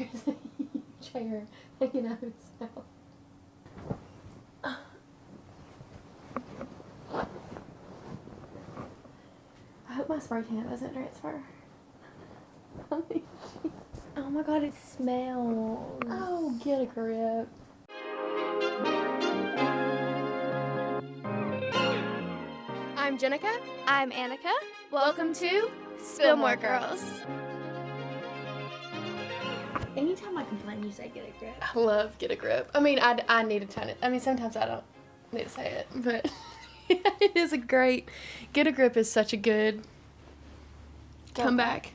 There's a chair hanging out of his mouth. I hope my spray can doesn't transfer. Oh my god, it smells. Oh, get a grip. I'm Jennica. I'm Annica. Welcome to Spill More Girls. Anytime I complain, you say get a grip. I love get a grip. I mean, I need a ton of, I mean, sometimes I don't need to say it, but it is a great, get a grip is such a good comeback.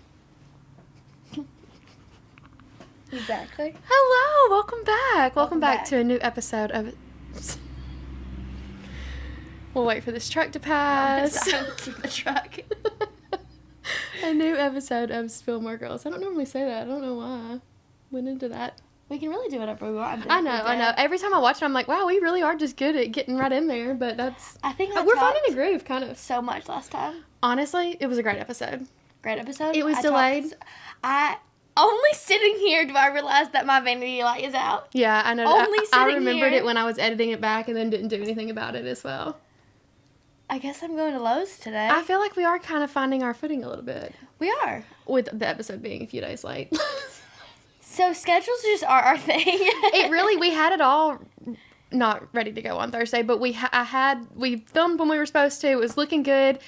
Exactly. Hello, welcome back. Welcome back to a new episode of We'll wait for this truck to pass. The truck. A new episode of Spill More Girls. I don't normally say that. I don't know why. Went into that. We can really do whatever we want. I know. Every time I watch it, I'm like, wow, we really are just good at getting right in there. But that's... I think we're finding a groove, kind of. So much last time. Honestly, it was a great episode. Great episode? It was delayed. Only sitting here do I realize that my vanity light is out. Yeah, I know. Only sitting I remembered here. it when I was editing it back and then didn't do anything about it as well. I guess I'm going to Lowe's today. I feel like we are kind of finding our footing a little bit. We are. With the episode being a few days late. So schedules just are our thing. We had it all not ready to go on Thursday, but we filmed when we were supposed to. It was looking good.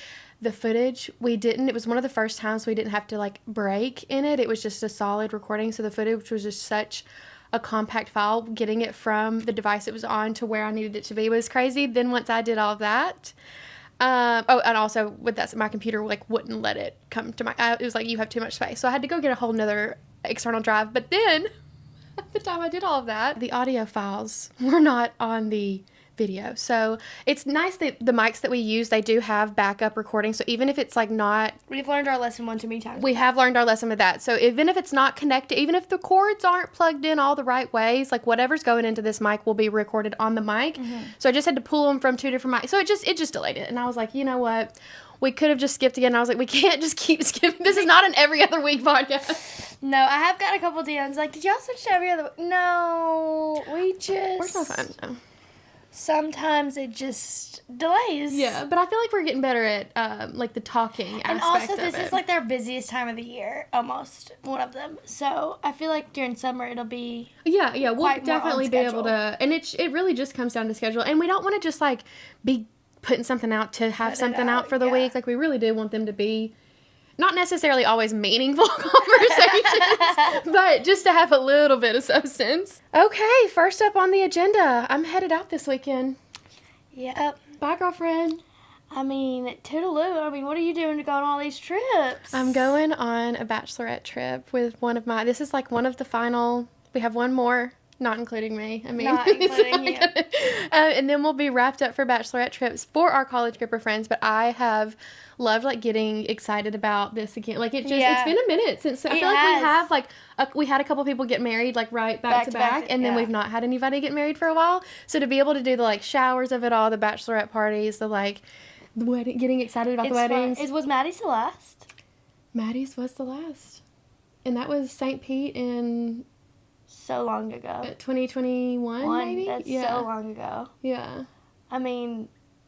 The footage, we didn't. It was one of the first times we didn't have to, like, break in it. It was just a solid recording, so the footage was just such a compact file. Getting it from the device it was on to where I needed it to be was crazy. Then once I did all of that... and also with that, my computer wouldn't let it come to my. It was like, you have too much space, so I had to go get a whole nother external drive. But then, at the time I did all of that, the audio files were not on the video. So it's nice that the mics that we use, they do have backup recording. So even if it's like not, we've learned our lesson one too many times. We have learned our lesson with that. So even if it's not connected, even if the cords aren't plugged in all the right ways, like whatever's going into this mic will be recorded on the mic. Mm-hmm. So I just had to pull them from two different mics. So it just delayed it. And I was like, you know what? We could have just skipped again. And I was like, we can't just keep skipping. This is not an every other week podcast. No, I have got a couple DMs like, did y'all switch to every other week? No, we're so fun. No. Sometimes it just delays. Yeah, but I feel like we're getting better at, the talking aspect of it. And also, this is, like, their busiest time of the year, almost, one of them. So, I feel like during summer, it'll be Yeah, we'll definitely be able to, and it really just comes down to schedule. And we don't want to just, like, be putting something out to have something out for the week. Like, we really do want them to be not necessarily always meaningful conversations, but just to have a little bit of substance. Okay, first up on the agenda. I'm headed out this weekend. Yep. Bye, girlfriend. I mean, toodaloo. I mean, what are you doing to go on all these trips? I'm going on a Bachelorette trip with this is like one of the final, we have one more. Not including me. I mean, not including you. And then we'll be wrapped up for Bachelorette trips for our college group of friends. But I have loved getting excited about this again. It's been a minute since I feel like we had a couple people get married right back to back, and then we've not had anybody get married for a while. So to be able to do the showers of it all, the Bachelorette parties, the wedding, getting excited about the weddings. Was Maddie's the last? Maddie's was the last, and that was St. Pete in. So long ago. 2021, maybe? That's so long ago. Yeah. I mean,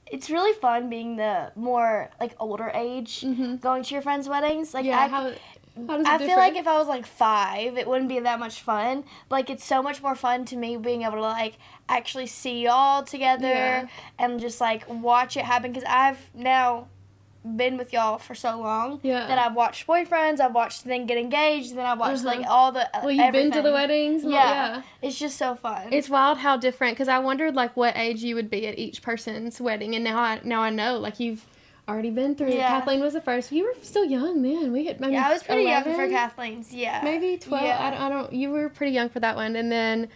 it's really fun being the more, older age, going to your friends' weddings. How does it differ? Feel like if I was, 5, it wouldn't be that much fun. But, it's so much more fun to me being able to, actually see y'all together and just, watch it happen. Because I've now been with y'all for so long that I've watched boyfriends, I've watched them get engaged, and then I've watched all the well, you've everything. been to the weddings. Yeah, it's just so fun. It's wild how different, because I wondered what age you would be at each person's wedding, and now I know you've already been through. Kathleen was the first. You were still young then. I was pretty 11, young for Kathleen's. Maybe 12. I don't. You were pretty young for that one, and then.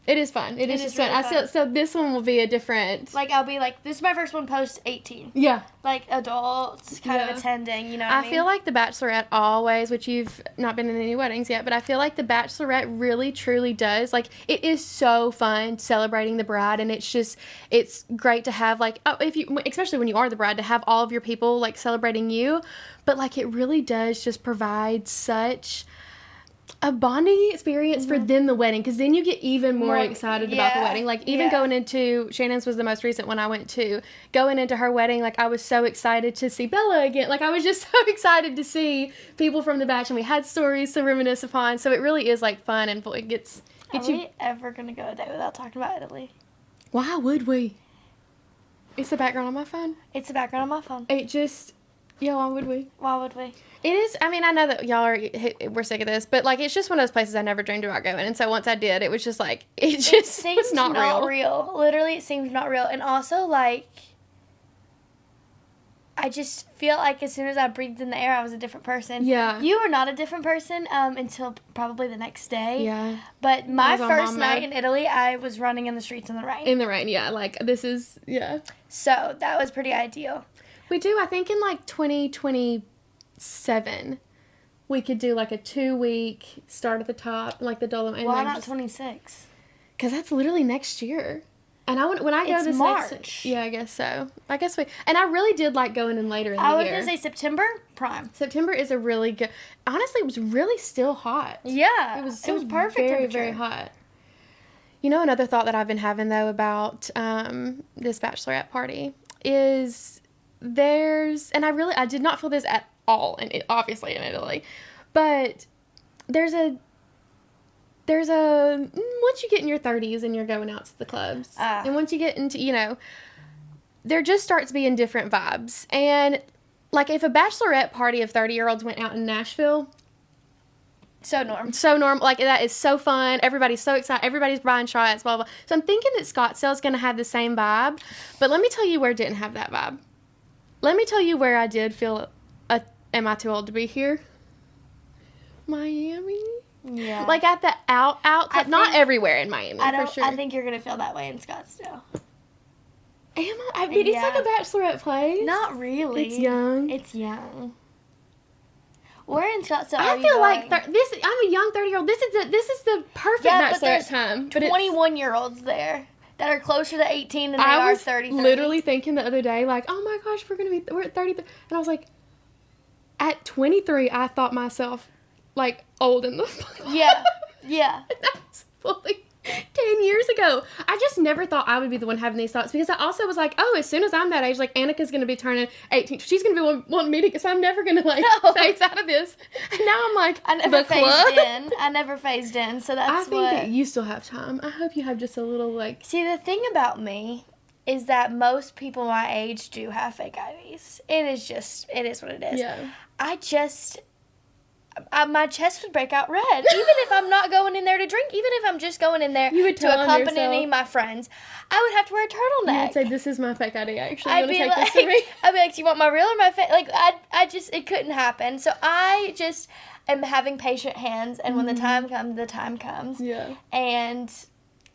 It is fun. It is just really fun. So this one will be a different... I'll be this is my first one post-18. Yeah. Adults kind of attending, you know what I mean? I feel like the Bachelorette always, which you've not been in any weddings yet, but I feel like the Bachelorette really, truly does. It is so fun celebrating the bride, and it's great to have, especially when you are the bride, to have all of your people, celebrating you. But, it really does just provide such... a bonding experience for then the wedding, because then you get even more excited about the wedding. Like, even going into, Shannon's was the most recent one I went to, going into her wedding, like, I was so excited to see Bella again. Like, I was just so excited to see people from the Bachelor, and we had stories to reminisce upon, so it really is, like, fun, and it gets Are we ever going to go a day without talking about Italy? Why would we? It's the background on my phone. It's the background on my phone. It just, yeah, why would we? Why would we? It is, I mean, I know that y'all we're sick of this, but, like, it's just one of those places I never dreamed about going, and so once I did, it was just, like, it seems was not real. Literally, it seems not real, and also, like, I just feel like as soon as I breathed in the air, I was a different person. Yeah. You were not a different person until probably the next day. Yeah. But my first night in Italy, I was running in the streets in the rain. In the rain, yeah, like, this is, yeah. So, that was pretty ideal. We do, I think in, like, 2027, we could do, like, a 2-week start at the top, like the Dolomite. Why not 26? Because that's literally next year. And when I go it's this March. Next, yeah, I guess so. I guess and I really did like going in later in the year. I was going to say September, prime. September is a really good, honestly, it was really still hot. Yeah. It was perfect very, temperature. very hot. You know, another thought that I've been having, though, about this Bachelorette party is and I did not feel this at all, and obviously in Italy, but there's a once you get in your 30s and you're going out to the clubs, and once you get into, you know, there just starts being different vibes. And, like, if a Bachelorette party of 30-year-olds went out in Nashville, so normal. Like, that is so fun. Everybody's so excited. Everybody's buying shots, blah, blah. So I'm thinking that Scottsdale's going to have the same vibe. But let me tell you where it didn't have that vibe. Let me tell you where I did feel, am I too old to be here? Miami? Yeah. Like, at the out club. Not everywhere in Miami, for sure. I think you're going to feel that way in Scottsdale. Am I? I mean, it's like a Bachelorette place. Not really. It's young. It's young. Where in Scottsdale I feel like I'm a young 30-year-old. This is the perfect Bachelorette time. But 21-year-olds there that are closer to 18 than they are 33. I was literally thinking the other day, like, oh my gosh, we're at 33. And I was like, at 23, I thought myself, like, old in the Yeah. Yeah. That's fully 10 years ago. I just never thought I would be the one having these thoughts, because I also was like, oh, as soon as I'm that age, like, Annica's going to be turning 18. She's going to be wanting me to, so I'm never going to, like, phase out of this. And now I'm like, I never phased in, so that's I think that you still have time. I hope you have just a little, like... See, the thing about me is that most people my age do have fake IDs. It is what it is. Yeah. My chest would break out red, even if I'm not going in there to drink, even if I'm just going in there to accompany my friends. I would have to wear a turtleneck. You would say, this is my fake ID, actually. I'd be like, do you want my real or my fake? Like, it couldn't happen. So I just am having patient hands, and when the time comes. Yeah. And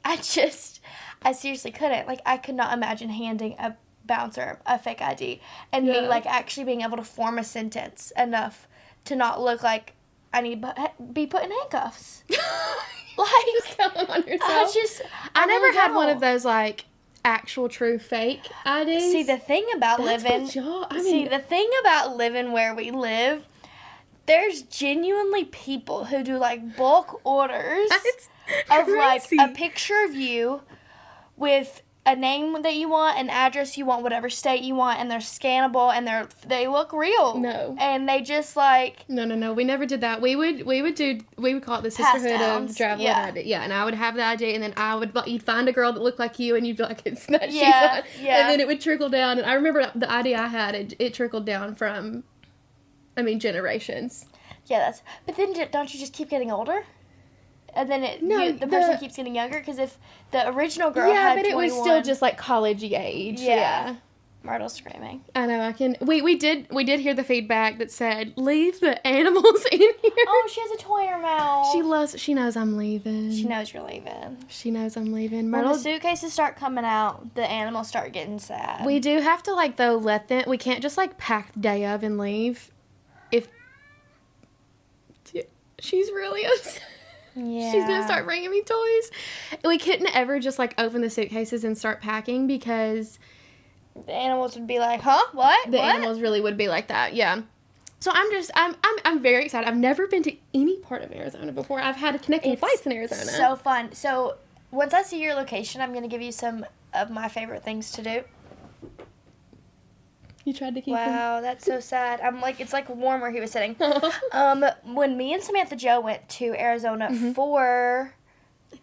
I seriously couldn't. Like, I could not imagine handing a bouncer a fake ID and me, like, actually being able to form a sentence enough to not look like I need to be put in handcuffs. Like, just telling on yourself. I never really had one of those, like, actual true fake IDs. See, the thing about living where we live, there's genuinely people who do, like, bulk orders of, like, a picture of you with a name that you want, an address you want, whatever state you want, and they're scannable, and they look real. No. And they just, like... No, we never did that. We would call it the Sisterhood of Travel ID. Yeah, and I would have the ID, and then you'd find a girl that looked like you, and you'd be like, it's not, she's not. Yeah. And then it would trickle down, and I remember the ID I had, it trickled down from, generations. Yeah, but then don't you just keep getting older? And then the person keeps getting younger, because if the original girl had 21... Yeah, but it was still just, like, college-y age. Yeah. Myrtle's screaming. I know, we did hear the feedback that said, leave the animals in here. Oh, she has a toy in her mouth. She knows I'm leaving. She knows you're leaving. She knows I'm leaving. When the suitcases start coming out, the animals start getting sad. We do have to, like, though, we can't just, like, pack the day of and leave. She's really upset. Yeah. She's gonna start bringing me toys. We couldn't ever just, like, open the suitcases and start packing, because the animals would be like, huh? What? The animals really would be like that, yeah. So I'm very excited. I've never been to any part of Arizona before. I've had connecting flights in Arizona. So fun. So once I see your location, I'm going to give you some of my favorite things to do. You tried to keep Wow, that's so sad. I'm like, it's like warm where he was sitting. When me and Samantha Joe went to Arizona for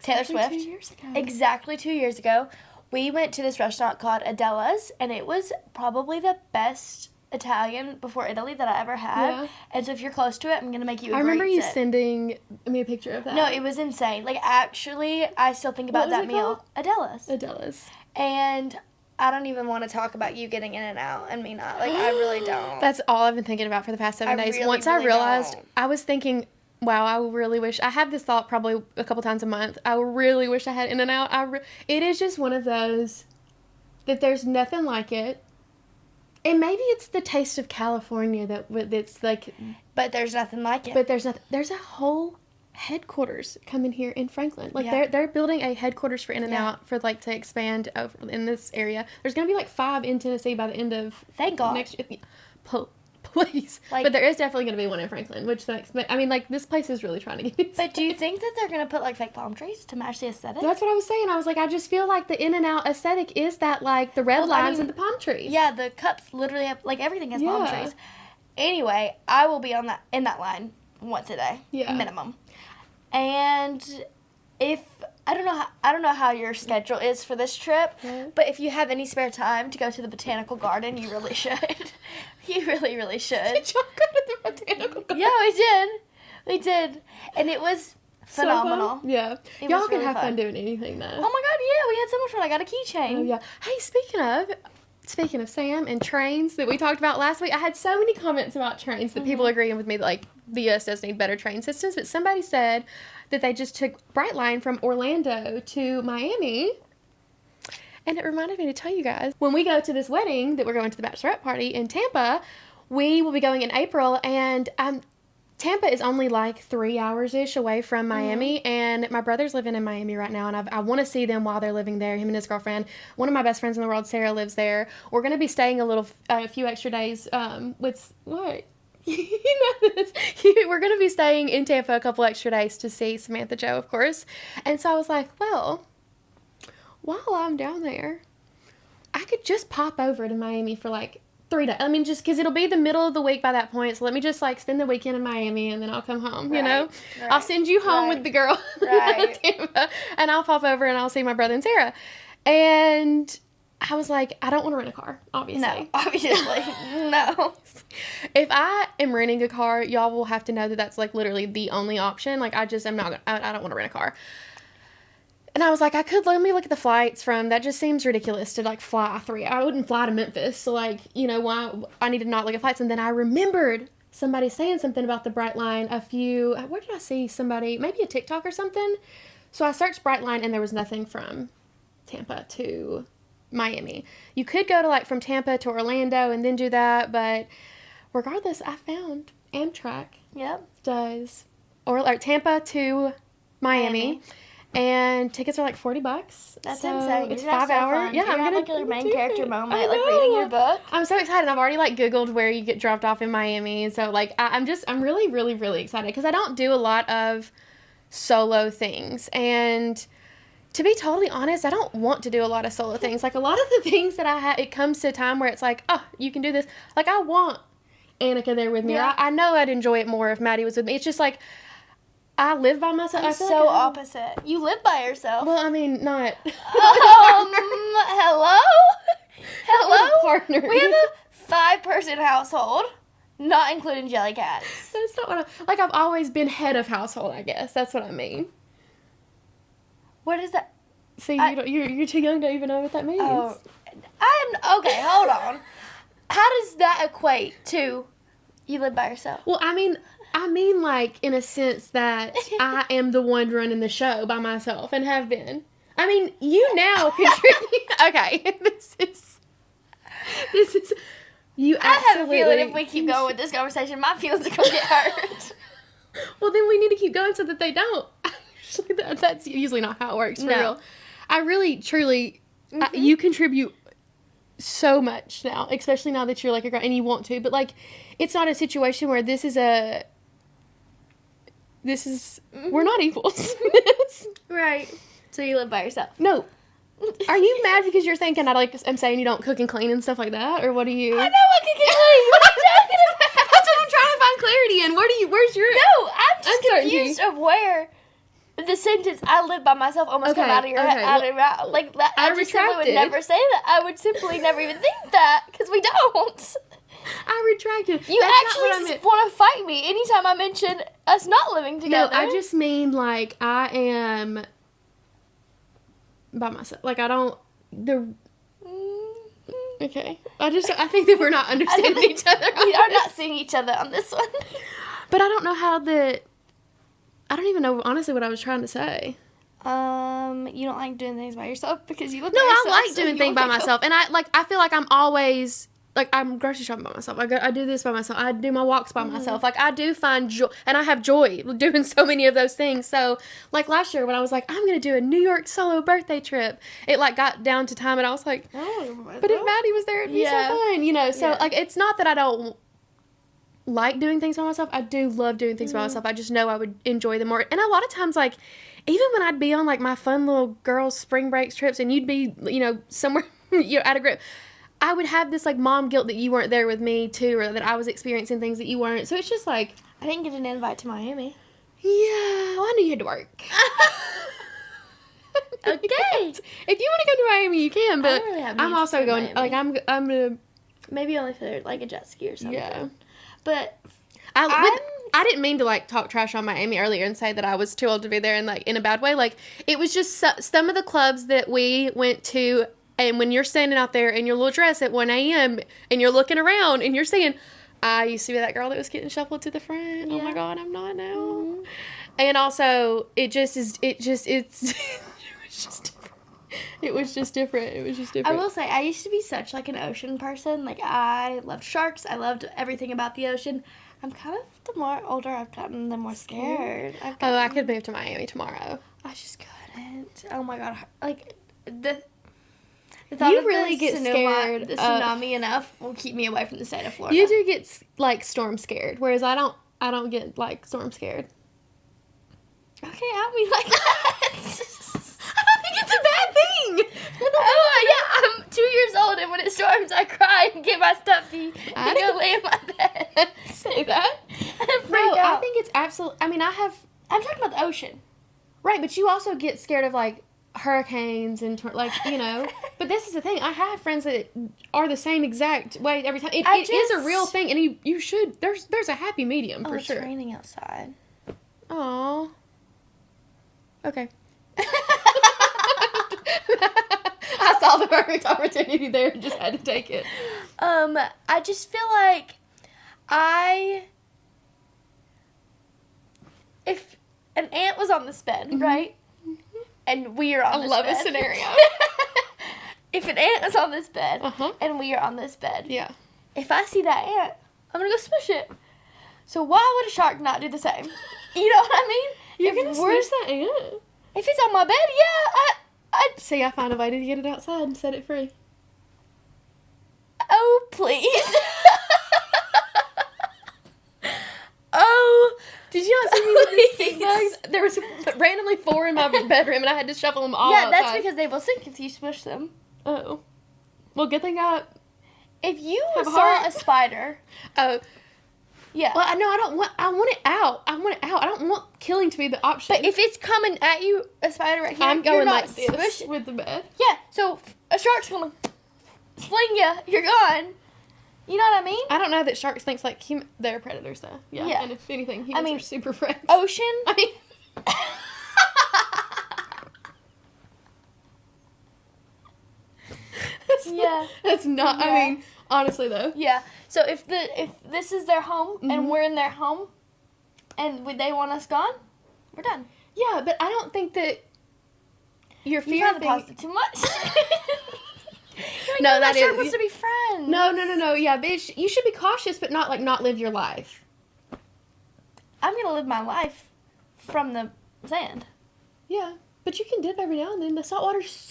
Taylor Swift, 2 years ago. exactly 2 years ago, we went to this restaurant called Adela's, and it was probably the best Italian before Italy that I ever had. Yeah. And so if you're close to it, I'm going to make you a I remember great you sit. sending me a picture of that. No, it was insane. Like, actually, I still think about What was that it meal. called? Adela's. Adela's. And I don't even want to talk about you getting in and out and me not. Like, I really don't. That's all I've been thinking about for the past 7 I days. really, Once really I realized, don't. I was thinking, wow, I really wish, I have this thought probably a couple times a month. I really wish I had In-N-Out. It is just one of those that there's nothing like it. And maybe it's the taste of California that's like, But there's nothing like it. but there's a whole headquarters coming here in Franklin. Like Yeah. they're building a headquarters for In-N-Out for like to expand over in this area. There's gonna be like 5 in Tennessee by the end of Thank God. next year. Please. Like- but there is definitely going to be one in Franklin, which sucks. But I mean, like, this place is really trying to get me. But do you think that they're going to put, like, fake palm trees to match the aesthetic? That's what I was saying. I was like, I just feel like the In-N-Out aesthetic is that, like, the red Well, I lines mean, and the palm trees. Yeah, the cups literally have, like, everything has palm Yeah. trees. Anyway, I will be in that line once a day. Yeah. Minimum. And if I don't know how your schedule is for this trip, but if you have any spare time to go to the botanical garden, you really should. You really, really should. Did y'all go to the botanical garden? Yeah, we did. We did. And it was So phenomenal. fun? Yeah. It Y'all was can really have fun fun. doing anything, though. Oh my god, yeah, we had so much fun. I got a keychain. Oh, yeah. Hey, speaking of Sam and trains that we talked about last week, I had so many comments about trains that people agreeing with me that, like, the U.S. does need better train systems, but somebody said that they just took Brightline from Orlando to Miami. And it reminded me to tell you guys, when we go to this wedding that we're going to the Bachelorette party in Tampa, we will be going in April, and Tampa is only like 3 hours-ish away from Miami, and my brother's living in Miami right now, and I want to see them while they're living there, him and his girlfriend. One of my best friends in the world, Sarah, lives there. We're going to be staying a few extra days with, what? You know this. We're going to be staying in Tampa a couple extra days to see Samantha Joe, of course. And so I was like, well, while I'm down there, I could just pop over to Miami for like 3 days. I mean, just because it'll be the middle of the week by that point. So let me just like spend the weekend in Miami and then I'll come home, you know? Right. I'll send you home with the girl Right. Tampa, and I'll pop over and I'll see my brother and Sarah. And I was like, I don't want to rent a car, obviously. No, obviously. No. If I am renting a car, y'all will have to know that that's like literally the only option. Like I don't want to rent a car. And I was like, let me look at the flights that just seems ridiculous to like fly 3 hours. I wouldn't fly to Memphis. So like, you know, why I need to not look at flights. And then I remembered somebody saying something about the Brightline where did I see somebody, maybe a TikTok or something. So I searched Brightline and there was nothing from Tampa to Miami. You could go to like from Tampa to Orlando and then do that, but regardless, I found Amtrak Yep. does or Tampa to Miami. And tickets are like $40. That's so insane. It's You're gonna 5 have so hours. fun. Yeah, You're I'm gonna gonna have, like, your main do character it. moment, I like know. reading your book. I'm so excited. I've already like Googled where you get dropped off in Miami. And so like I'm really, really, really excited because I don't do a lot of solo things. And to be totally honest, I don't want to do a lot of solo things. Like a lot of the things that I have, it comes to a time where it's like, oh, you can do this. Like I want Annica there with me. Yeah. Or I know I'd enjoy it more if Maddie was with me. It's just like, I live by myself. I'm I feel so like I have- opposite. You live by yourself. Well, I mean, not. Hello? Hello? Partner. We have a 5-person household, not including Jellycats. That's not what like I've always been head of household, I guess. That's what I mean. What is that? See, you're too young to even know what that means. Oh, okay, hold on. How does that equate to you live by yourself? Well, I mean like in a sense that I am the one running the show by myself and have been. I mean, you now contribute. Okay, this is you. I have a absolutely feeling if we keep going with this conversation, my feelings are gonna get hurt. Well, then we need to keep going so that they don't. Actually, that's usually not how it works for No. real. I really, truly, you contribute so much now, especially now that you're like a girl and you want to, but like it's not a situation where we're not equals. Right. So you live by yourself. No. Are you mad because you're thinking I'm saying you don't cook and clean and stuff like that, or what are you? I know I cook and clean. What are you talking about? That's what I'm trying to find clarity in. Where's your? No, I'm just uncertainty. confused of where the sentence "I live by myself" almost come out of your head. Out of your mouth. Like that. I just simply would never say that. I would simply never even think that because we don't. I retracted. You actually want to fight me anytime I mention us not living together. No, I just mean like I am by myself. Like I don't. Okay. I think that we're not understanding each other. We are not seeing each other on this one. But I don't know I don't even know honestly what I was trying to say. You don't like doing things by yourself because you live by No, yourself. I like doing things by myself. And I feel like I'm always, like, I'm grocery shopping by myself. I do this by myself. I do my walks by myself. Like, I do find joy, and I have joy doing so many of those things. So, like, last year when I was like, I'm going to do a New York solo birthday trip, it, like, got down to time, and I was like, but if Maddie was there, it'd be so fun, you know? So, like, it's not that I don't like doing things by myself. I do love doing things by myself. I just know I would enjoy them more. And a lot of times, like, even when I'd be on, like, my fun little girls' spring breaks trips, and you'd be, you know, somewhere, you know, at a group, I would have this, like, mom guilt that you weren't there with me, too, or that I was experiencing things that you weren't. So it's just, like... I didn't get an invite to Miami. Yeah, well, I knew you had to work. Okay. If you want to come to Miami, you can, but really I'm also going... Like, I'm gonna... Maybe only for, like, a jet ski or something. Yeah. But... I didn't mean to, like, talk trash on Miami earlier and say that I was too old to be there and, like, in a bad way. Like, it was just some of the clubs that we went to, and when you're standing out there in your little dress at 1 a.m. and you're looking around and you're saying, I used to be that girl that was getting shuffled to the front. Yeah. Oh, my God, I'm not now. Mm-hmm. And also, it was just different. I will say, I used to be such, like, an ocean person. Like, I loved sharks. I loved everything about the ocean. I'm kind of, the more older I've gotten, the more scared I've gotten. Oh, I could move to Miami tomorrow. I just couldn't. Oh, my God. Like, the thought you of really get scared. The tsunami enough will keep me away from the state of Florida. You do get, like, storm scared, whereas I don't get, like, storm scared. Okay, help me like that. I don't think it's a bad thing. Oh, yeah, I'm 2 years old, and when it storms, I cry and get my stuffy and go lay in my bed. Say that. And freak out. I think it's absolutely... I mean, I'm talking about the ocean. Right, but you also get scared of, like, hurricanes and, like, you know. But this is the thing. I have friends that are the same exact way every time. It is a real thing, and you should... There's a happy medium, for sure. It's raining outside. Aw. Okay. I saw the perfect opportunity there and just had to take it. I just feel like if an ant was on this bed, mm-hmm. right? Mm-hmm. And we are on this bed. I love a scenario. If an ant is on this bed, and we are on this bed, yeah. If I see that ant, I'm going to go smush it. So why would a shark not do the same? You know what I mean? You're going to smush that ant? If it's on my bed, yeah, I'd say I find a way to get it outside and set it free. Oh, please. Oh, did you not see me with these stink bugs? There was randomly 4 in my bedroom, and I had to shuffle them all outside. Yeah, that's because they will sink if you smush them. Oh. Well, good thing if you saw a spider... Oh. Yeah. Well, no, I want it out. I don't want killing to be the option. But if it's coming at you, a spider right here, I'm going like this smush with the bed. Yeah, so a shark's going to fling you. You're gone. You know what I mean? I don't know that sharks think like they're predators, though. Yeah. And if anything, humans are super friends. Ocean? I mean... That's not... Yeah. I mean... Honestly, though. Yeah. So if this is their home, mm-hmm. and we're in their home, and they want us gone, we're done. Yeah, but I don't think that your fear of it too much. No, that is supposed to be friends. No. Yeah, bitch, you should be cautious, but not live your life. I'm gonna live my life from the sand. Yeah, But you can dip every now and then. The salt water's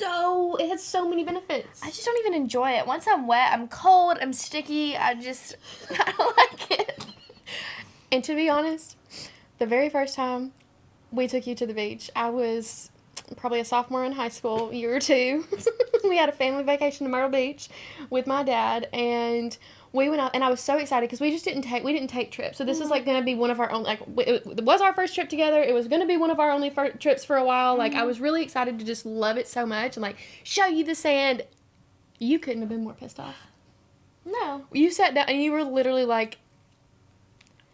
it has so many benefits. I just don't even enjoy it. Once I'm wet, I'm cold, I'm sticky. I don't like it. And to be honest, the very first time we took you to the beach, I was probably a sophomore in high school, year or two. We had a family vacation to Myrtle Beach with my dad, and we went out, and I was so excited because we didn't take trips. So this is like going to be one of our own, like, it was our first trip together. It was going to be one of our only trips for a while. Like, I was really excited to just love it so much and, like, show you the sand. You couldn't have been more pissed off. No. You sat down, and you were literally, like,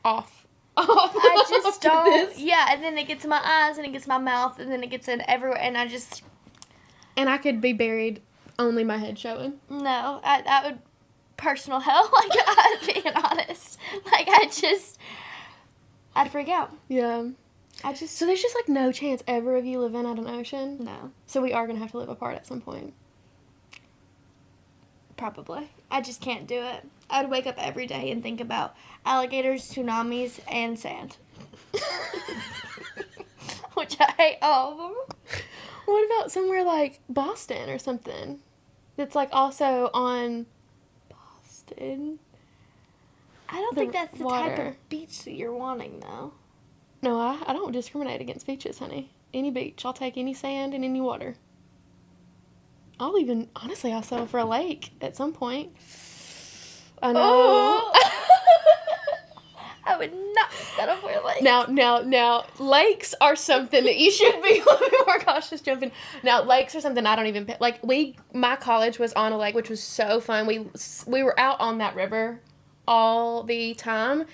off. I just don't. Yeah, and then it gets in my eyes, and it gets in my mouth, and then it gets in everywhere, and I just. And I could be buried, only my head showing. No, that would personal hell. Like, I'm being honest. Like, I'd freak out. Yeah. So there's just, like, no chance ever of you living at an ocean? No. So we are going to have to live apart at some point. Probably. I just can't do it. I would wake up every day and think about alligators, tsunamis, and sand. Which I hate all of them. What about somewhere like Boston or something? That's, like, also on Boston. I don't think that's the type of beach that you're wanting, though. No, I don't discriminate against beaches, honey. Any beach. I'll take any sand and any water. Honestly, I'll settle for a lake at some point. I know. Oh. I would not settle for a lake. Now, lakes are something that you should be a little bit more cautious jumping. Now, lakes are something I don't even, like, my college was on a lake, which was so fun. We were out on that river all the time.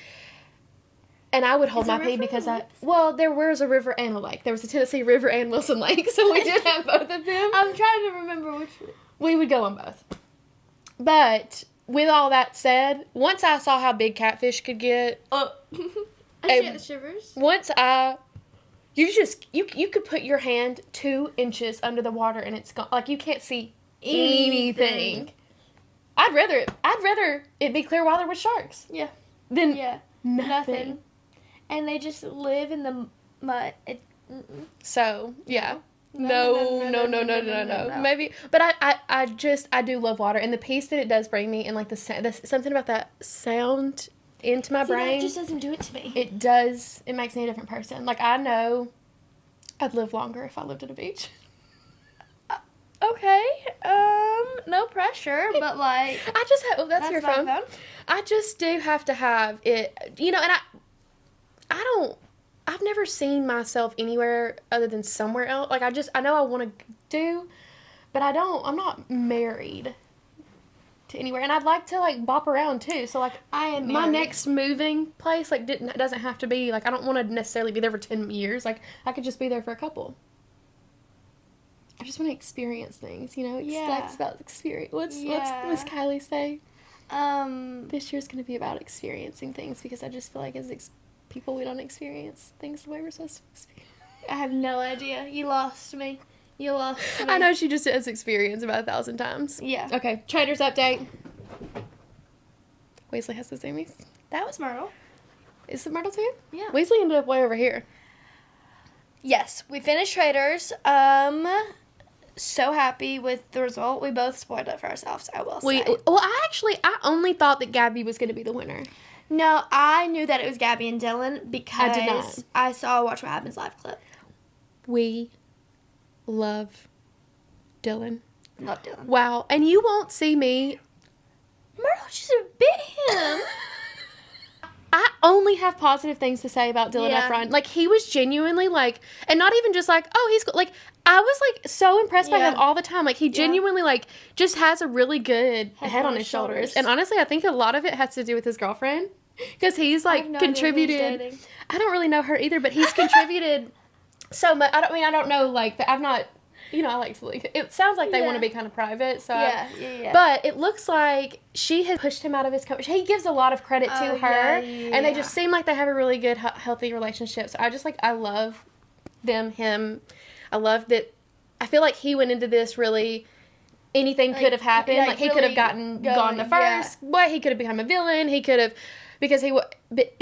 And I would hold my pee because there was a river and a lake. There was a Tennessee River and Wilson Lake, so we did have both of them. I'm trying to remember which one. We would go on both. But with all that said, once I saw how big catfish could get, I get the shivers. You could put your hand 2 inches under the water and it's gone. Like, you can't see anything. I'd rather it be clear water with sharks. Yeah. Than nothing. And they just live in the mud. So, yeah. No. Maybe, but I do love water, and the peace that it does bring me, and, like, something about that sound into my brain. It just doesn't do it to me. It does. It makes me a different person. Like, I know I'd live longer if I lived at a beach. Okay. No pressure, but, like, I just have. That's your phone. I just do have to have it. You know, and I've never seen myself anywhere other than somewhere else. Like, I know I want to do, but I'm not married to anywhere. And I'd like to, like, bop around, too. So, like, I am married. My next moving place, like, doesn't have to be, like, I don't want to necessarily be there for 10 years. Like, I could just be there for a couple. I just want to experience things, you know? It's about experience. What's Miss Kylie say? This year's going to be about experiencing things, because I just feel like as people, we don't experience things the way we're supposed to experience. I have no idea. You lost me. I know she just has experience about 1,000 times. Yeah. Okay, Traders update. Weasley has the zoomies. That was Myrtle. Is it Myrtle too? Yeah. Weasley ended up way over here. Yes, we finished Traders. So happy with the result. We both spoiled it for ourselves, I will say. I only thought that Gabby was going to be the winner. No, I knew that it was Gabby and Dylan because I did not. I saw Watch What Happens live clip. We love Dylan. Love Dylan. Wow. And you won't see me. Myrtle just bit him. I only have positive things to say about Dylan Efron. Like, he was genuinely, like, and not even just like, oh, he's, like, I was, like, so impressed by him all the time. Like, he genuinely, like, just has a really good head on his shoulders. And honestly, I think a lot of it has to do with his girlfriend. Because he's, like, contributed. I don't really know her either, but he's contributed so much. I don't know, like, I've not, you know, I like to, like, it sounds like they want to be kind of private. So But it looks like she has pushed him out of his comfort. He gives a lot of credit to her. And they just seem like they have a really good, healthy relationship. So I just, like, I love him. I love that. I feel like he went into this really, anything could have happened. Like, he could have gone to first. But he could have become a villain. He could have, because but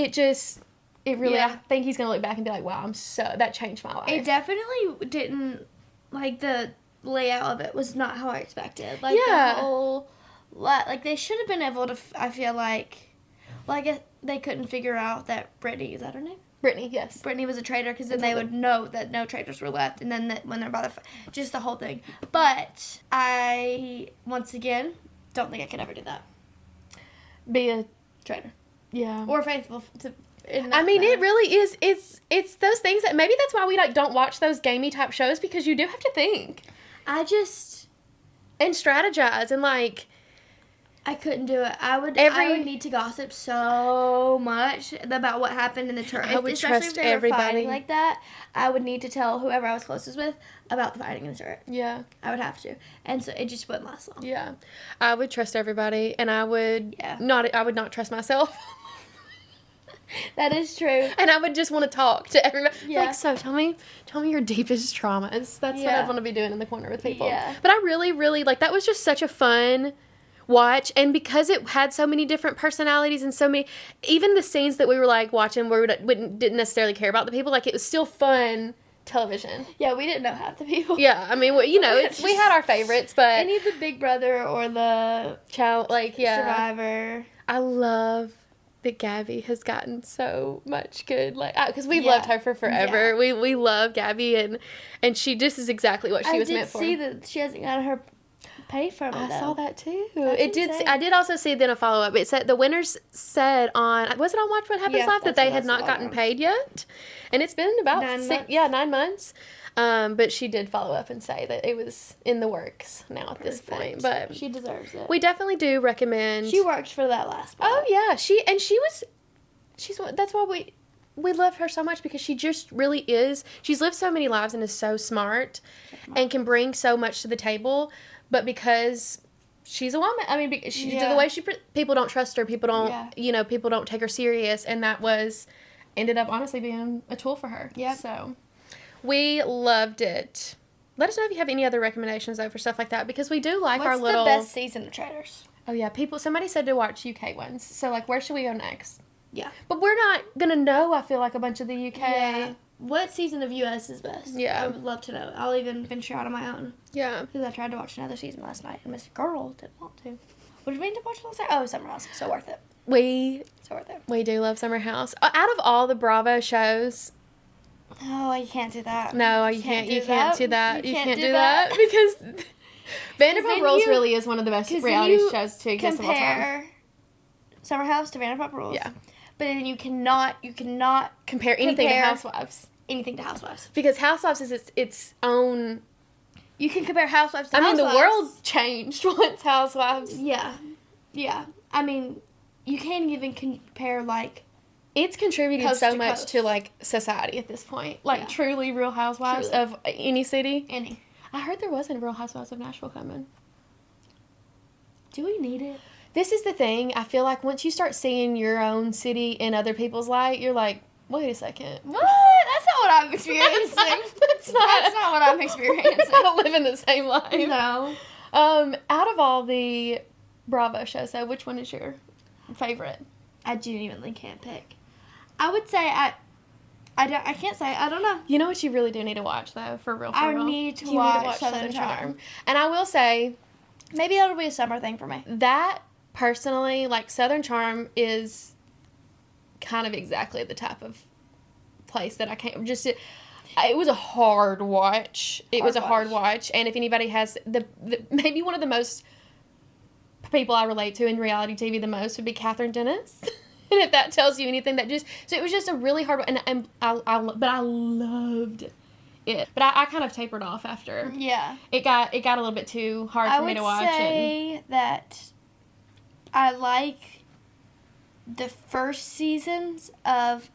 it really, I think he's going to look back and be like, wow, that changed my life. It definitely didn't like, the layout of it was not how I expected. Like, Yeah. the whole, like, they should have been able to, I feel like, well, I guess they couldn't figure out that Brittany, is that her name? Brittany, yes. Brittany was a traitor, because then they would know that no traitors were left, and then that when they're about to, just the whole thing. But I, once again, don't think I could ever do that. Be a Traitor. yeah. Or faithful to. I mean, it really is. It's those things that maybe that's why we like don't watch those gamey type shows, because you do have to think I just and strategize and like. I couldn't do it. I would need to gossip so much about what happened in the turret. I would Especially trust if they were everybody fighting like that. I would need to tell whoever I was closest with about the fighting in the turret. Yeah. I would have to, and so it just wouldn't last long. Yeah, I would trust everybody, and I would not. I would not trust myself. That is true. And I would just want to talk to everybody. Yeah. Like, so tell me your deepest traumas. That's what I want to be doing in the corner with people. Yeah. But I really, really, like, that was just such a fun watch. And because it had so many different personalities and so many, even the scenes that we were, like, watching where we didn't necessarily care about the people, like, it was still fun television. Yeah, we didn't know half the people. Yeah, I mean, we had our favorites, but... Any of the Big Brother or the Survivor. I love that Gabby has gotten so much good, like, because we've loved her for forever. Yeah. We love Gabby, and she just is exactly what she was meant for. I did see that she hasn't got her pay from it, I saw that too. Insane. I did also see then a follow up. It said the winners said on, was it on Watch What Happens Live, that they had not gotten paid yet, and it's been about 9 months. But she did follow up and say that it was in the works now at this point. But she deserves it. We definitely do recommend. She worked for that last spot. Oh yeah, that's why we love her so much, because she just really is. She's lived so many lives and is so smart and can bring so much to the table. But because she's a woman, I mean, the way people don't trust her, people don't, people don't take her serious, and that ended up honestly being a tool for her. Yeah. So we loved it. Let us know if you have any other recommendations though for stuff like that, because we do like our little. What's the best season of Traitors? Oh yeah, somebody said to watch UK ones. So like, where should we go next? Yeah. But we're not gonna know, I feel like, a bunch of the UK. Yeah. What season of US is best? Yeah. I would love to know. I'll even venture out on my own. Yeah. Because I tried to watch another season last night, and Mr. Girl didn't want to. What did we end up watching last night? Oh, Summer House. So worth it. So worth it. We do love Summer House. Out of all the Bravo shows. Oh, you can't do that. No, you can't do that. You can't do that. Because Vanderpump Rules really is one of the best reality shows to exist of all time. Compare Summer House to Vanderpump Rules. Yeah. But then you cannot compare anything to Housewives. Anything to Housewives. Because Housewives is its own. You can compare Housewives to Housewives. I mean, the world changed once Housewives. Yeah. Yeah. I mean, you can't even compare, like, it's contributed so much coast. to, like, society at this point. Like, truly Real Housewives of any city. Any. I heard there wasn't Real Housewives of Nashville coming. Do we need it? This is the thing. I feel like once you start seeing your own city in other people's light, you're like, wait a second. What? That's not what I'm experiencing. That's not what I'm experiencing. I don't live in the same life. No. Out of all the Bravo shows, though, which one is your favorite? I genuinely can't pick. I would say I can't say. I don't know. You know what you really do need to watch, though, for real. I need to watch Southern Charm. And I will say, maybe that'll be a summer thing for me. That, personally, like, Southern Charm is kind of exactly the type of place that I can't just... It was a hard watch. It was a hard watch. And if anybody has the maybe one of the most people I relate to in reality TV the most would be Catherine Dennis. And if that tells you anything, so it was just a really hard one. And but I loved it. But I kind of tapered off after. Yeah. It got a little bit too hard for me to watch. I would say that I like the first seasons of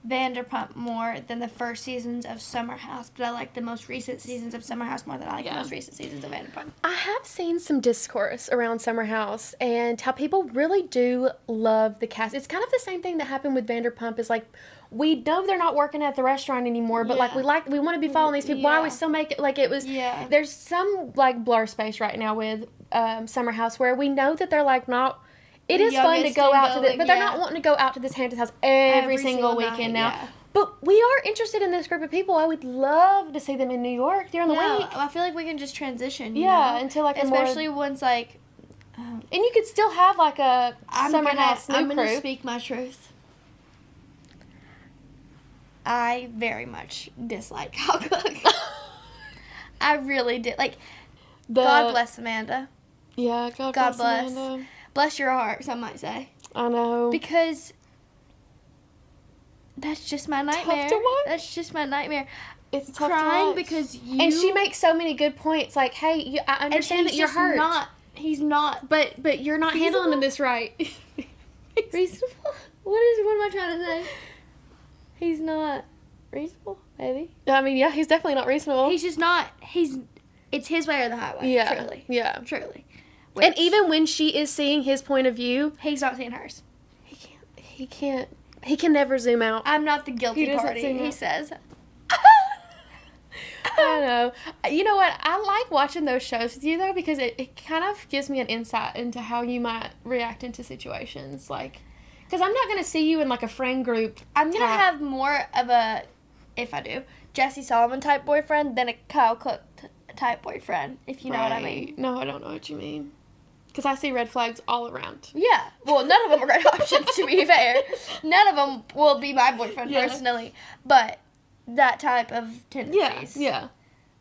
Vanderpump more than the first seasons of Summer House, but I like the most recent seasons of Summer House more than I like the most recent seasons of Vanderpump. I have seen some discourse around Summer House and how people really do love the cast. It's kind of the same thing that happened with Vanderpump. Is like, we know they're not working at the restaurant anymore, but we want to be following these people. Why are we still make it like it was? Yeah. There's some like blur space right now with Summer House where we know that they're like not. It is fun to go out to but they're not wanting to go out to this haunted house every single weekend now. Yeah. But we are interested in this group of people. I would love to see them in New York during the week. I feel like we can just transition. You Yeah, know? into like especially a more, once like. and you could still have like a summer house new I'm gonna crew. speak my truth. I very much dislike Kyle Cook. I really did. Like, God bless Amanda. Yeah, God bless. Amanda. Bless your heart, some might say. I know. Because that's just my nightmare. Tough to watch. That's just my nightmare. It's tough Crying to watch. because you... And she makes so many good points. Like, hey, I understand that you're hurt. He's not... But you're not handling this right. Reasonable? What am I trying to say? He's not reasonable, maybe. I mean, yeah, he's definitely not reasonable. He's just not... It's his way or the highway. Yeah. Truly. Yeah. Truly. And even when she is seeing his point of view, he's not seeing hers. He can never zoom out. I'm not the guilty party, he says. I know. You know what? I like watching those shows with you, though, because it kind of gives me an insight into how you might react into situations. Like, because I'm not going to see you in, like, a friend group. I'm going to have more of a, if I do, Jesse Solomon type boyfriend than a Kyle Cook type boyfriend, if you know what I mean. No, I don't know what you mean. Because I see red flags all around. Yeah. Well, none of them are great options, to be fair. None of them will be my boyfriend, personally. But that type of tendencies. Yeah.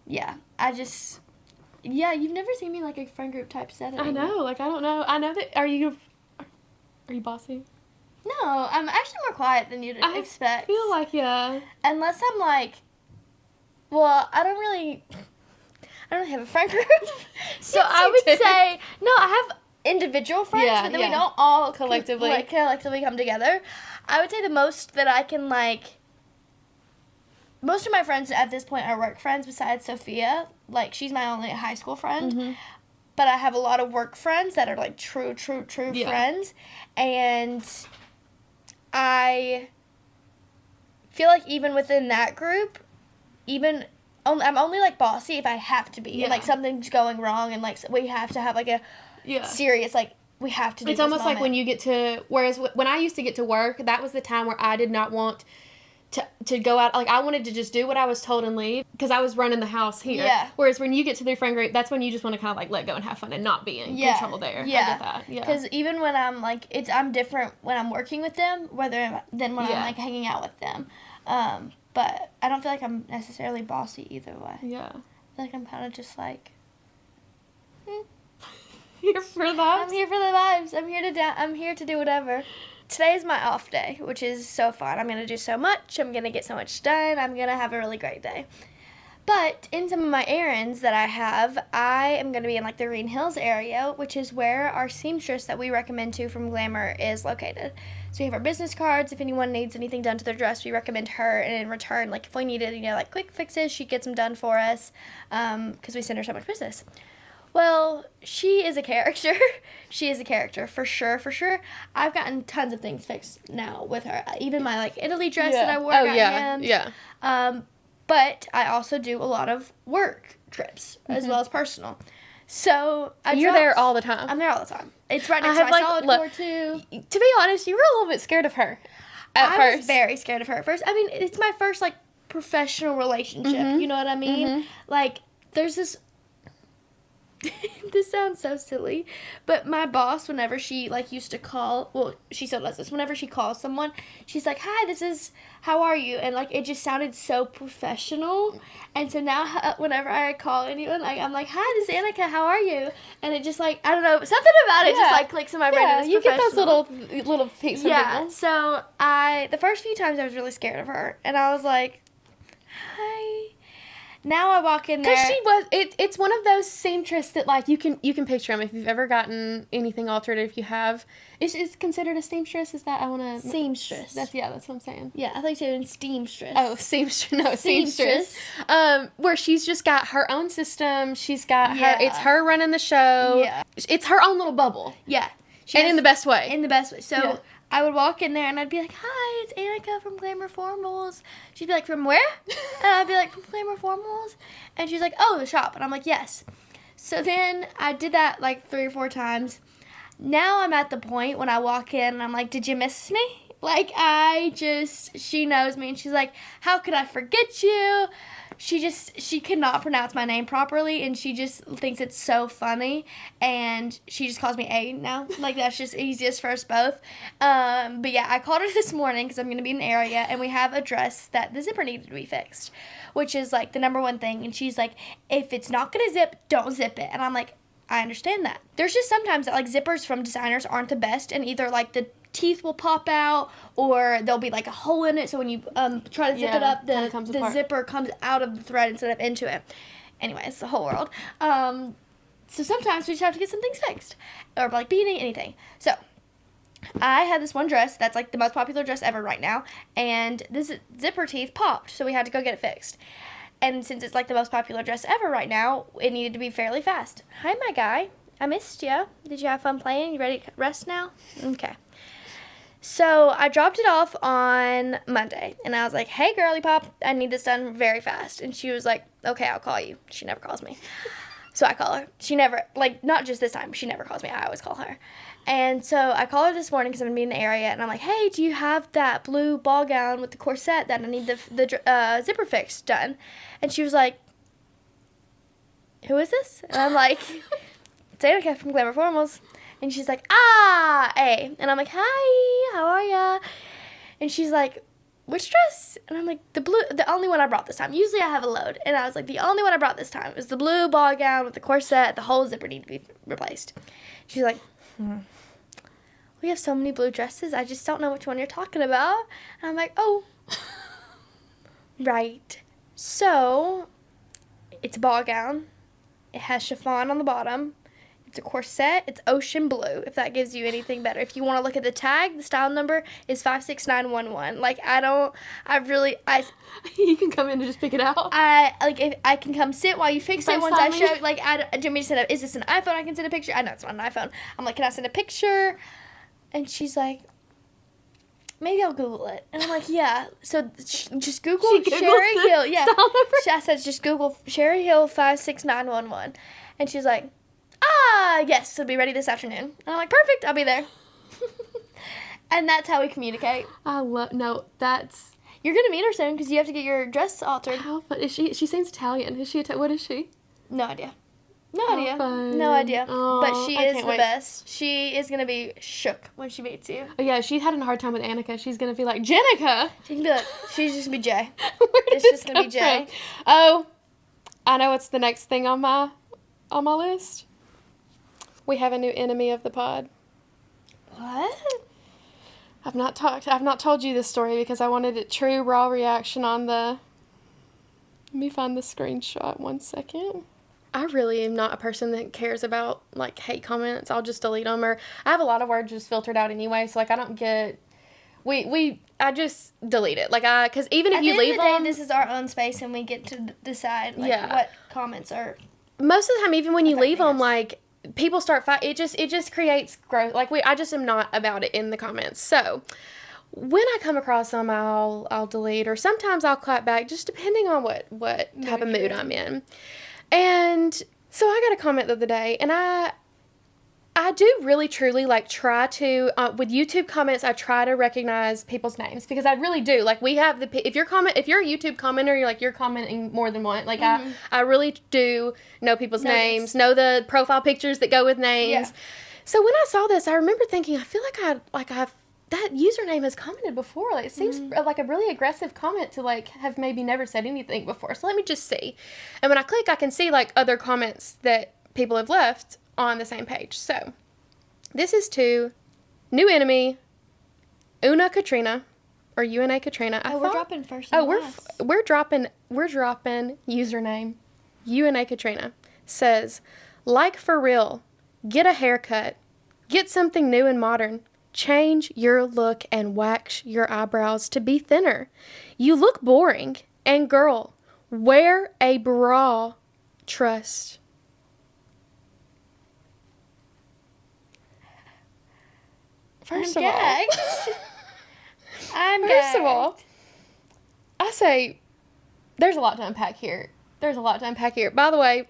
Yeah. You've never seen me like a friend group type setting. I know. Like, I don't know. I know that... Are you bossy? No, I'm actually more quiet than you'd expect. I feel like, yeah. Unless I'm like... Well, I don't really have a friend group. So Yes, I you would do. say, no, I have individual friends, but then we don't all collectively come together. I would say the most that I can, like, most of my friends at this point are work friends besides Sophia. Like, she's my only high school friend. Mm-hmm. But I have a lot of work friends that are, like, true friends. And I feel like even within that group, I'm only, like, bossy if I have to be. Yeah. And, like, something's going wrong and, like, we have to have, like, a serious, like, we have to do It's this almost moment. like when you get to... Whereas when I used to get to work, that was the time where I did not want to go out. Like, I wanted to just do what I was told and leave because I was running the house here. Yeah. Whereas when you get to the friend group, that's when you just want to kind of, like, let go and have fun and not be in control there. Yeah. I get that. Yeah. Because even when I'm, like, I'm different when I'm working with them than when I'm, like, hanging out with them. But I don't feel like I'm necessarily bossy either way. Yeah. I feel like I'm kind of just like... Here for the vibes? I'm here for the vibes. I'm here to do whatever. Today is my off day, which is so fun. I'm going to do so much. I'm going to get so much done. I'm going to have a really great day. But in some of my errands that I have, I am going to be in, like, the Green Hills area, which is where our seamstress that we recommend to from Glamour is located. So we have our business cards. If anyone needs anything done to their dress, we recommend her. And in return, like, if we needed, like, quick fixes, she gets them done for us because we send her so much business. Well, she is a character. She is a character, for sure. I've gotten tons of things fixed now with her. Even my, like, Italy dress that I wore got hemmed. Yeah. But I also do a lot of work trips as well as personal. So You're there all the time. I'm there all the time. It's right next to my solid core, too. To be honest, you were a little bit scared of her at first. I was very scared of her at first. I mean, it's my first, like, professional relationship. You know what I mean? Like, there's this... This sounds so silly, but my boss, whenever she, like, used to call, well, she still does this, whenever she calls someone, she's like, hi, how are you? And, like, it just sounded so professional, and so now, whenever I call anyone, like, I'm like, hi, this is Annica, how are you? And it just, like, I don't know, something about it just, like, clicks in my brain. Yeah, it's you get those professional. little peaks from people. So the first few times I was really scared of her, and I was like, hi. Now I walk in there. Because it's one of those seamstress that, like, you can picture them if you've ever gotten anything altered. If you have, is considered a seamstress? Is that, I want to... Seamstress. That's what I'm saying. Yeah, I thought you said steamstress. Oh, seamstress. Where she's just got her own system. She's got her, it's her running the show. Yeah. It's her own little bubble. Yeah. And in the best way. In the best way. So I would walk in there and I'd be like, hi, it's Annica from Glamour Formals. She'd be like, from where? And I'd be like, from Glamour Formals. And she's like, oh, the shop. And I'm like, yes. So then I did that like 3 or 4 times. Now I'm at the point when I walk in and I'm like, did you miss me? Like, she knows me, and she's like, how could I forget you? She cannot pronounce my name properly, and she just thinks it's so funny, and she just calls me A now. Like, that's just easiest for us both. But yeah, I called her this morning because I'm going to be in the area, and we have a dress that the zipper needed to be fixed, which is, like, the number one thing. And she's like, if it's not going to zip, don't zip it. And I'm like, I understand that. There's just sometimes that, like, zippers from designers aren't the best, and either, like, the teeth will pop out, or there'll be like a hole in it, so when you try to zip it up, the zipper comes out of the thread instead of into it. Anyway, it's the whole world. So sometimes we just have to get some things fixed, or like beading, anything. So I had this one dress that's like the most popular dress ever right now, and this zipper teeth popped, so we had to go get it fixed. And since it's like the most popular dress ever right now, it needed to be fairly fast. Hi, my guy. I missed you. Did you have fun playing? You ready to rest now? Okay. So I dropped it off on Monday, and I was like, hey, girly pop, I need this done very fast. And she was like, okay, I'll call you. She never calls me. So I call her. She never, like, not just this time. She never calls me. I always call her. And so I call her this morning because I'm going to be in the area, and I'm like, hey, do you have that blue ball gown with the corset that I need the zipper fix done? And she was like, who is this? And I'm like, it's Annica from Glamour Formals. And she's like, A. And I'm like, hi, how are ya? And she's like, which dress? And I'm like, the only one I brought this time. Usually I have a load. And I was like, the only one I brought this time is the blue ball gown with the corset. The whole zipper need to be replaced. She's like, we have so many blue dresses. I just don't know which one you're talking about. And I'm like, oh, right. So it's a ball gown. It has chiffon on the bottom. It's a corset. It's ocean blue, if that gives you anything better. If you want to look at the tag, the style number is 56911. Like, You can come in and just pick it out. If I can come sit while you fix it once I show, like, do you want me to send is this an iPhone I can send a picture? I know it's not an iPhone. I'm like, can I send a picture? And she's like, maybe I'll Google it. And I'm like, yeah. So just Google Sherry Hill. Yeah. I said, just Google Sherry Hill 56911. And she's like, yes, it'll be ready this afternoon. And I'm like, perfect, I'll be there. And that's how we communicate. That's... You're going to meet her soon because you have to get your dress altered. How fun. Is she seems Italian. Is she what is she? No idea. No idea. Fun. No idea. Oh, but she is the best. She is going to be shook when she meets you. Oh, yeah, she's having a hard time with Annica. She's going to be like, Jennica! She can be like, she's just going to be Jay. It's just going to be Jay. Oh, I know what's the next thing on my list. We have a new enemy of the pod. What? I've not told you this story because I wanted a true raw reaction on the... Let me find the screenshot 1 second. I really am not a person that cares about, like, hate comments. I'll just delete them, or I have a lot of words just filtered out anyway, so, like, I don't get... I just delete it. Like, because even if you leave them... At the end of the day, this is our own space, and we get to decide, like, what comments are... Most of the time, even when you leave them, like... People start fighting. It just creates growth. Like, I just am not about it in the comments. So when I come across them, I'll delete, or sometimes I'll clap back, just depending on what type of mood I'm in. And so I got a comment the other day, and I do really truly, like, try to with YouTube comments, I try to recognize people's names, because I really do. Like, we have if you're a YouTube commenter, you're commenting more than one. Like, I really do know people's names, know the profile pictures that go with names. Yeah. So when I saw this, I remember thinking, I feel like I've that username has commented before. Like, it seems like a really aggressive comment to, like, have maybe never said anything before. So let me just see. And when I click, I can see, like, other comments that people have left on the same page. So this is to new enemy Una Katrina, or UNA Katrina. We're dropping first. We're dropping username UNA Katrina. Says, like, for real, get a haircut, get something new and modern, change your look and wax your eyebrows to be thinner. You look boring, and girl, wear a bra. Trust. First of all, I say there's a lot to unpack here. By the way,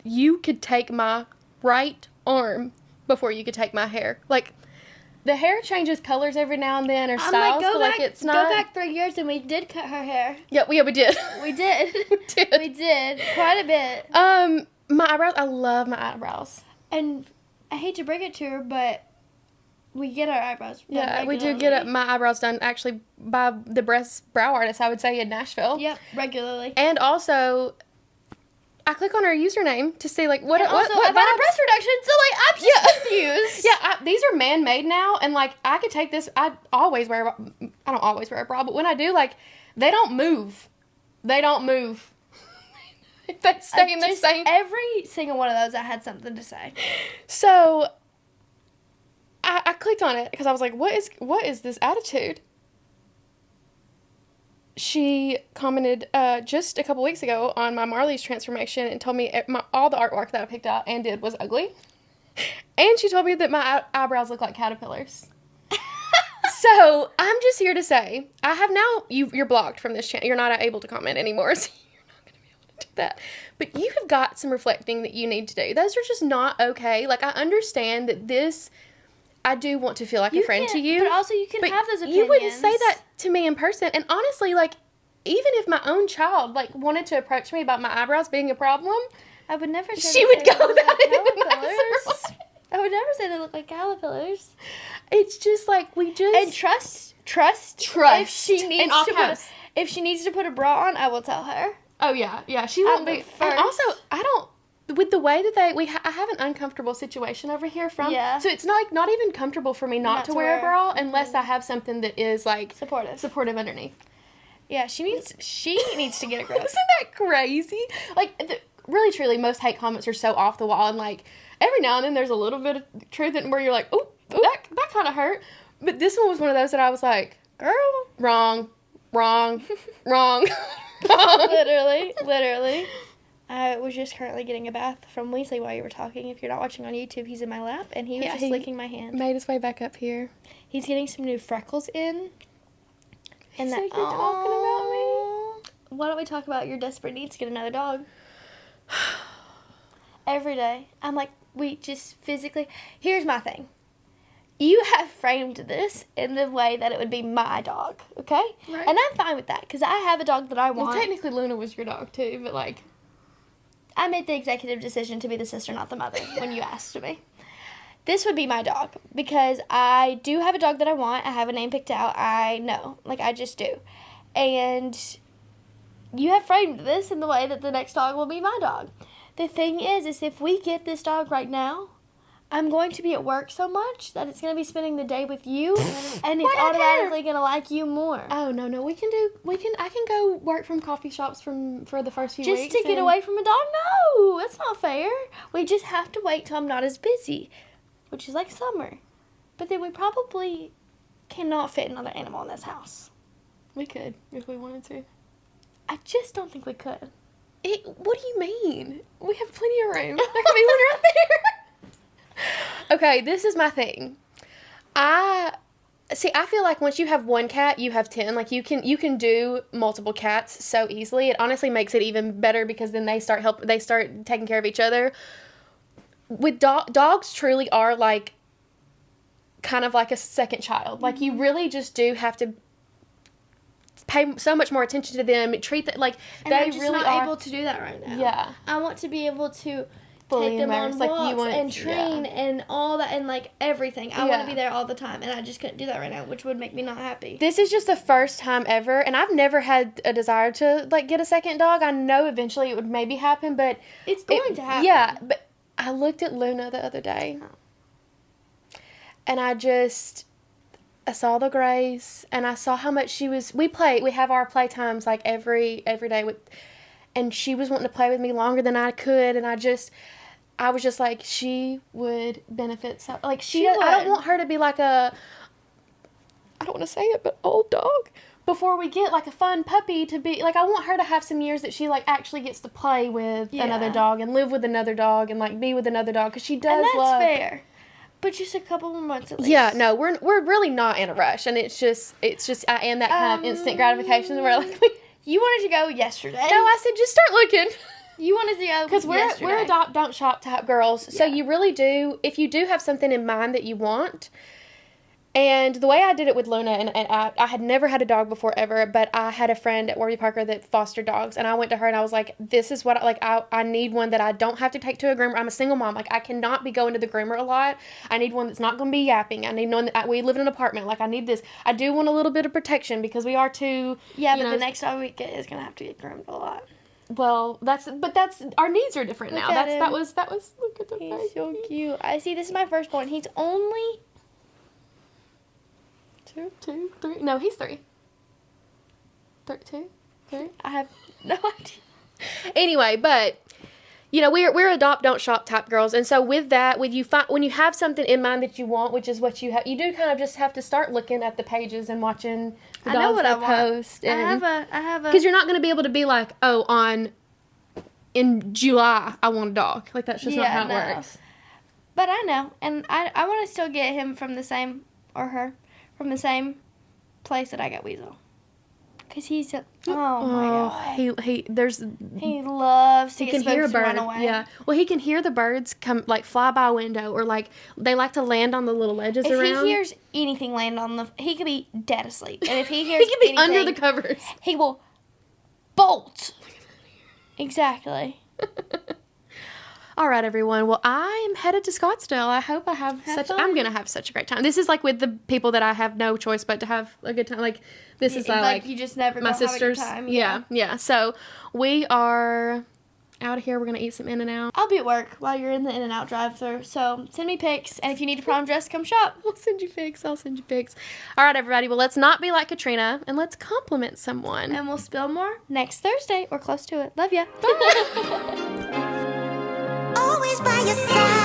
you could take my right arm before you could take my hair. Like, the hair changes colors every now and then or I'm styles, like, but like it's not. Go back 3 years and we did cut her hair. Yeah, we did. We did. We did. We did quite a bit. My eyebrows. I love my eyebrows. And I hate to break it to her, but we get our eyebrows done Yeah, we do regularly. get my eyebrows done actually by the best brow artist, I would say, in Nashville. Yep, regularly. And also, I click on her username to see like what And also, what I've had a vibes- breast reduction, so like I'm just confused. Yeah, these are man-made now, and like I could take this. I don't always wear a bra, but when I do, like they don't move. They don't move. They stay in the same. Every single one of those, I had something to say. So I clicked on it because I was like, what is this attitude? She commented just a couple weeks ago on my Marley's transformation and told me all the artwork that I picked out and did was ugly. And she told me that my eyebrows look like caterpillars. So I'm just here to say, I have now, you're blocked from this channel. You're not able to comment anymore, so you're not going to be able to do that. But you have got some reflecting that you need to do. Those are just not okay. Like, I understand that I do want to feel like a friend to you. But also you can have those opinions. You wouldn't say that to me in person. And honestly, like, even if my own child, like, wanted to approach me about my eyebrows being a problem, I would never say she would go about it in a nicer caterpillars. way. I would never say they look like caterpillars. It's just like we just And trust. If she needs in all to caps. if she needs to put a bra on, I will tell her. Oh yeah, she won't be. And also, I don't. With the way that I have an uncomfortable situation over here from. Yeah. So it's not even comfortable for me not to wear a bra unless I have something that is like supportive underneath. Yeah, she needs to get a grip. Isn't that crazy? Like, really, truly, most hate comments are so off the wall, and like every now and then there's a little bit of truth in where you're like, oh, that kind of hurt. But this one was one of those that I was like, girl, wrong. Literally. I was just currently getting a bath from Weasley while you were talking. If you're not watching on YouTube, he's in my lap, and he was just licking my hand. Made his way back up here. He's getting some new freckles in. And So you're talking about me? Why don't we talk about your desperate need to get another dog? Every day. I'm like, we just physically... Here's my thing. You have framed this in the way that it would be my dog, okay? Right. And I'm fine with that, because I have a dog that I want. Well, technically Luna was your dog too, but like... I made the executive decision to be the sister, not the mother, when you asked me. This would be my dog, because I do have a dog that I want. I have a name picked out. I know. Like, I just do. And you have framed this in the way that the next dog will be my dog. The thing is if we get this dog right now, I'm going to be at work so much that it's going to be spending the day with you, and it's automatically going to like you more. Oh, no, I can go work from coffee shops for the first few Just weeks. to get away from a dog? No, that's not fair. We just have to wait till I'm not as busy, which is like summer. But then we probably cannot fit another animal in this house. We could, if we wanted to. I just don't think we could. What do you mean? We have plenty of room. There could be one right there. Okay, this is my thing. I feel like once you have one cat, you have 10. Like, you can do multiple cats so easily. It honestly makes it even better because then they start taking care of each other. With dogs truly are like kind of like a second child. Like, you really just do have to pay so much more attention to them, treat them like And they I'm just really not are able to do that right now. Yeah. I want to be able to Fully take them on immersed, walks like you want, and train and all that and like everything. I want Yeah. to be there all the time, and I just couldn't do that right now, which would make me not happy. This is just the first time ever, and I've never had a desire to like get a second dog. I know eventually it would maybe happen, but It's going to happen. Yeah, but I looked at Luna the other day, and I saw the grays, and I saw how much she was. We have our play times like every day and she was wanting to play with me longer than I could, and I was just like, she would benefit so, like, I don't want her to be like I don't want to say it, but old dog. Before we get like a fun puppy to be, like, I want her to have some years that she like actually gets to play with another dog and live with another dog and like be with another dog, because she does And that's love. fair. But just a couple more months at least. Yeah, no, we're really not in a rush, and it's just I am that kind of instant gratification where like you wanted to go yesterday. no, I said just start looking. You wanted to go Because we're adopt, don't shop type girls. So you really do, if you do have something in mind that you want, And the way I did it with Luna, and I had never had a dog before ever, but I had a friend at Warby Parker that fostered dogs, and I went to her and I was like, this is what, I need one that I don't have to take to a groomer. I'm a single mom. Like, I cannot be going to the groomer a lot. I need one that's not going to be yapping. I need one that, we live in an apartment. Like, I need this. I do want a little bit of protection because we are two. Yeah, but the next dog we get is going to have to get groomed a lot. Well, that's our needs are different now. That was, look at the face. He's so cute. I see, this is my firstborn. He's only... 2, 3. No, he's 3. 2, 3. I have no idea. Anyway, but we're adopt, don't shop type girls, and so with that, when you have something in mind that you want, which is what you have, you do kind of just have to start looking at the pages and watching the dogs that post. And I have a. Because you're not going to be able to be like, oh, in July I want a dog. Like, that's just not how it works. But I know, and I want to still get him from the same, or her, from the same place that I got Weasel. Because he's my God. He loves to get hear a spokes and bird. run away. Yeah. Well, he can hear the birds come, like, fly by a window, or like they like to land on the little ledges around. If he hears anything land on he could be dead asleep. And if he hears he could be under the covers. He will bolt. Exactly. All right, everyone. Well, I am headed to Scottsdale. I hope I have I'm going to have such a great time. This is like with the people that I have no choice but to have a good time. Like, this is like you just never my sisters. Have a good time. Yeah. So we are out of here. We're going to eat some In-N-Out. I'll be at work while you're in the In-N-Out drive-thru. So send me pics. And if you need a prom dress, come shop. I'll send you pics. All right, everybody. Well, let's not be like Katrina, and let's compliment someone. And we'll spill more next Thursday or close to it. Love ya. Bye. Always by your side.